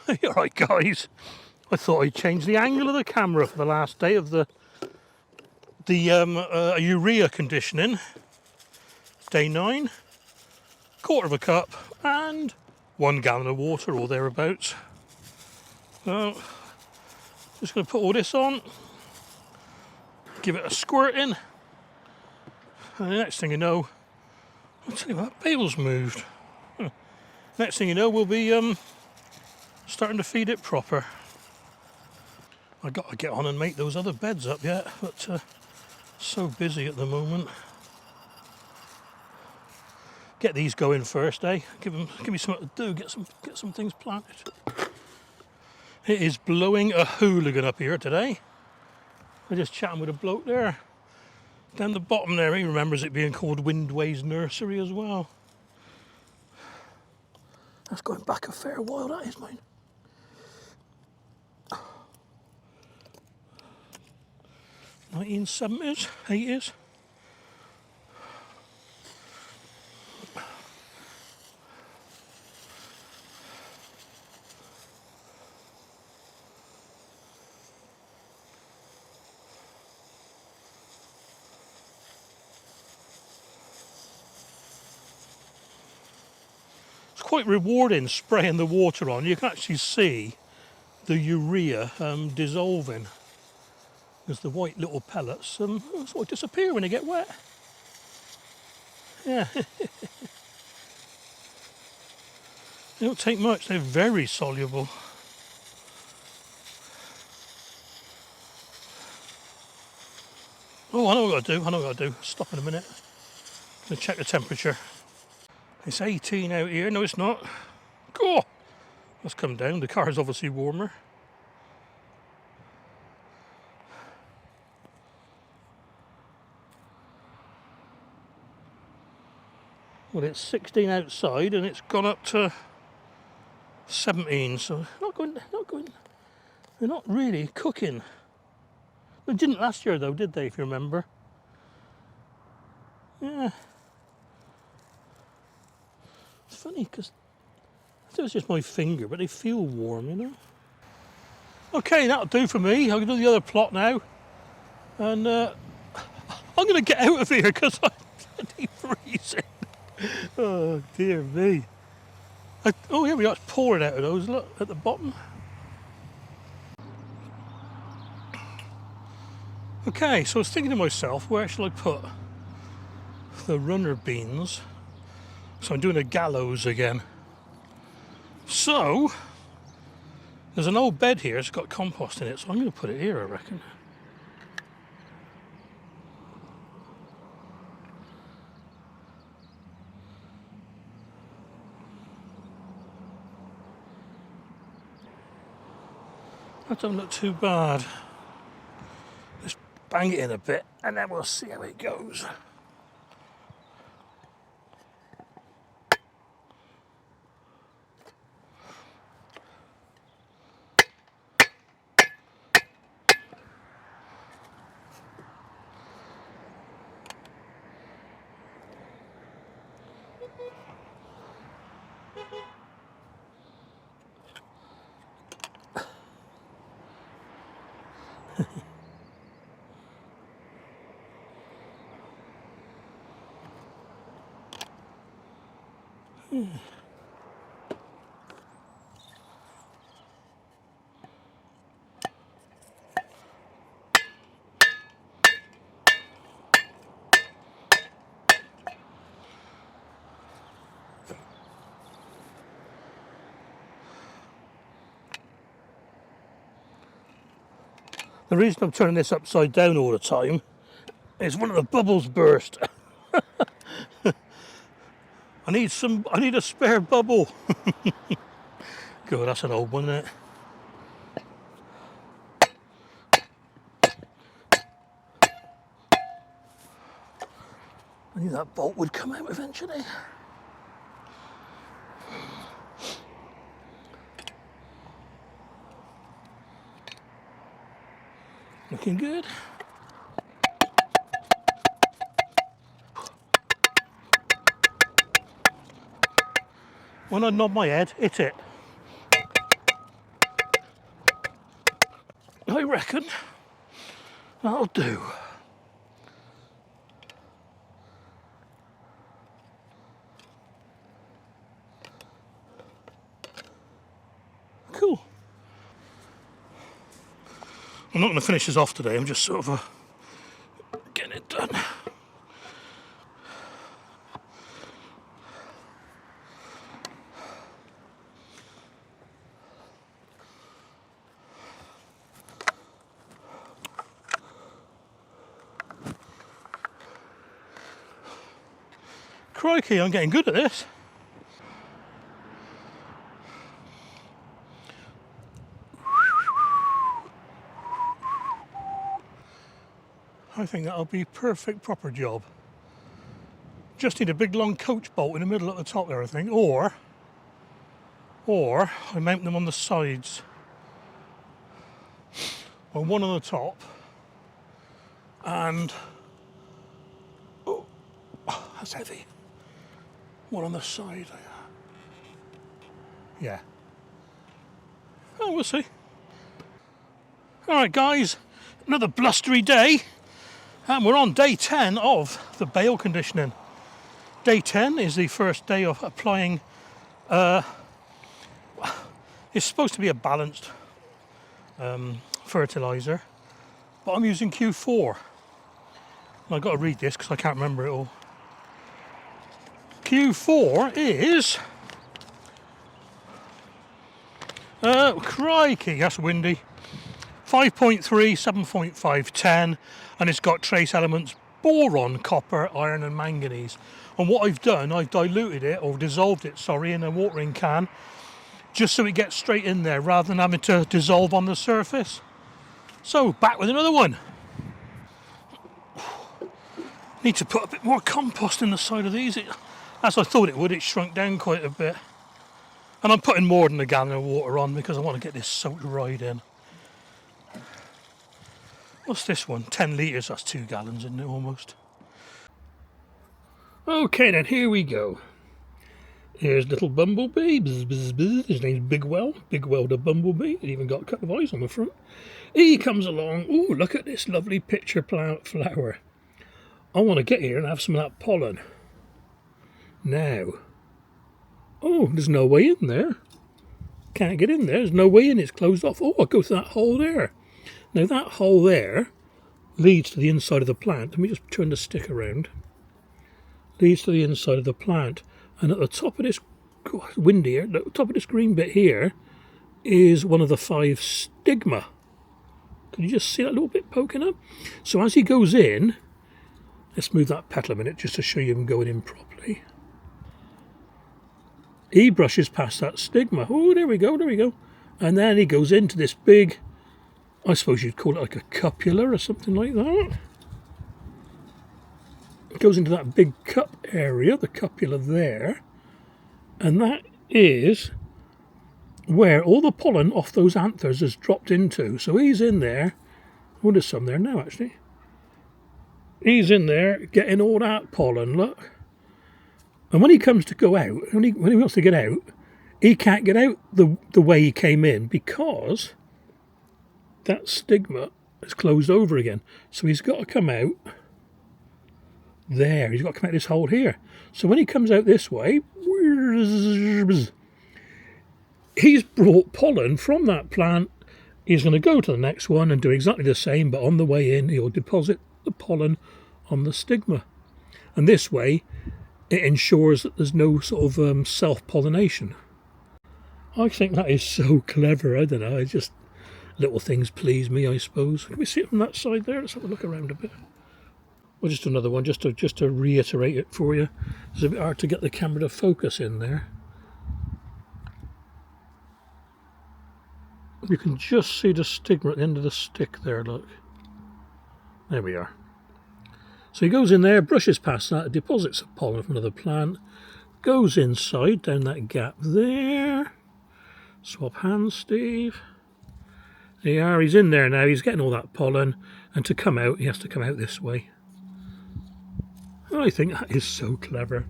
Alright guys, I thought I'd change the angle of the camera for the last day of the urea conditioning. Day 9, quarter of a cup and 1 gallon of water or thereabouts. So just going to put all this on, give it a squirt in, and the next thing you know, I'll tell you what, Bale's moved. Next thing you know, we'll be starting to feed it proper. I got to get on and make those other beds up yet, but so busy at the moment. Get these going first, eh? Give me something to do. Get some things planted. It is blowing a hooligan up here today. I'm just chatting with a bloke there. Down the bottom there, he remembers it being called Windway's Nursery as well. That's going back a fair while, that is, mine. 1970s, 80s. It's quite rewarding spraying the water on. You can actually see the urea dissolving, as the white little pellets sort of disappear when they get wet. Yeah. They don't take much, they're very soluble. Oh, I know what I've got to do. Stop in a minute. I'm going to check the temperature. It's 18 out here. No, it's not. Cool. Let's come down. The car is obviously warmer. Well, it's 16 outside and it's gone up to 17, so they're not really cooking. They didn't last year though, did they, if you remember? Yeah. It's funny because it was just my finger, but they feel warm, you know. Okay, that'll do for me. I'm going to do the other plot now. And I'm going to get out of here because I'm bloody freezing. Oh, dear me. Oh, here we are. It's pouring out of those, look, at the bottom. Okay, so I was thinking to myself, where shall I put the runner beans? So I'm doing a Gallows again. So, there's an old bed here, it's got compost in it, so I'm going to put it here, I reckon. That doesn't look too bad. Just bang it in a bit and then we'll see how it goes. The reason I'm turning this upside down all the time is one of the bubbles burst. I need a spare bubble. Good, that's an old one, isn't it? I knew that bolt would come out eventually. Looking good. When I nod my head, hit it. I reckon that'll do. Cool. I'm not going to finish this off today, I'm just sort of getting it done. Crikey, I'm getting good at this. I think that'll be a perfect proper job. Just need a big long coach bolt in the middle at the top there, I think, or I mount them on the sides. Well, one on the top and oh, that's heavy. One on the side. Yeah. Oh, we'll see. Alright guys, another blustery day, and we're on day 10 of the bale conditioning. Day 10 is the first day of applying, it's supposed to be a balanced fertiliser, but I'm using Q4. And I've got to read this because I can't remember it all. Q4 is, crikey, that's windy. 5.3, 7.5, 10, and it's got trace elements boron, copper, iron and manganese. And what I've done, I've diluted it, or dissolved it, sorry, in a watering can, just so it gets straight in there rather than having to dissolve on the surface. So, back with another one. Need to put a bit more compost in the side of these. As I thought it would, it shrunk down quite a bit. And I'm putting more than a gallon of water on because I want to get this soaked right in. What's this one? 10 litres, that's 2 gallons, isn't it, almost? Okay then, here we go. Here's little Bumblebee. Bzz, bzz, bzz. His name's Bigwell. Bigwell the Bumblebee. He's even got a couple of eyes on the front. He comes along. Oh, look at this lovely pitcher plant flower. I want to get here and have some of that pollen. Now. Oh, there's no way in there. Can't get in there. There's no way in. It's closed off. Oh, I'll go through that hole there. Now that hole there leads to the inside of the plant. Let me just turn the stick around. Leads to the inside of the plant. And at the top of this, oh, windy here, at the top of this green bit here is one of the 5 stigma. Can you just see that little bit poking up? So as he goes in, let's move that petal a minute just to show you him going in properly. He brushes past that stigma. Oh, there we go, there we go. And then he goes into this big, I suppose you'd call it like a cupula or something like that. It goes into that big cup area, the cupula there. And that is where all the pollen off those anthers has dropped into. So he's in there. Oh, there's some there now, actually. He's in there getting all that pollen, look. And when he comes to go out, when he wants to get out, he can't get out the way he came in because that stigma is closed over again. So he's got to come out there. He's got to come out this hole here. So when he comes out this way, he's brought pollen from that plant. He's going to go to the next one and do exactly the same, but on the way in, he'll deposit the pollen on the stigma. And this way, it ensures that there's no sort of self-pollination. I think that is so clever. I don't know, it's just little things please me, I suppose. Can we see it from that side there? Let's have a look around a bit. Well, just another one, just to reiterate it for you. It's a bit hard to get the camera to focus in there. You can just see the stigma at the end of the stick there, look. There we are. So he goes in there, brushes past that, deposits of pollen from another plant, goes inside, down that gap there. Swap hands, Steve. There you are, he's in there now, he's getting all that pollen, and to come out, he has to come out this way. I think that is so clever.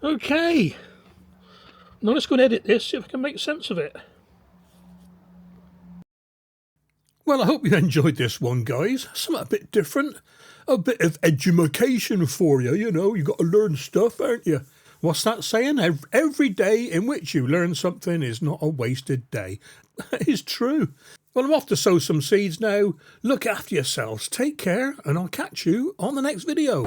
Okay. Now let's go and edit this, see if I can make sense of it. Well, I hope you enjoyed this one, guys. Something a bit different. A bit of edumacation for you, you know. You've got to learn stuff, aren't you? What's that saying? Every day in which you learn something is not a wasted day. That is true. Well, I'm off to sow some seeds now. Look after yourselves. Take care, and I'll catch you on the next video.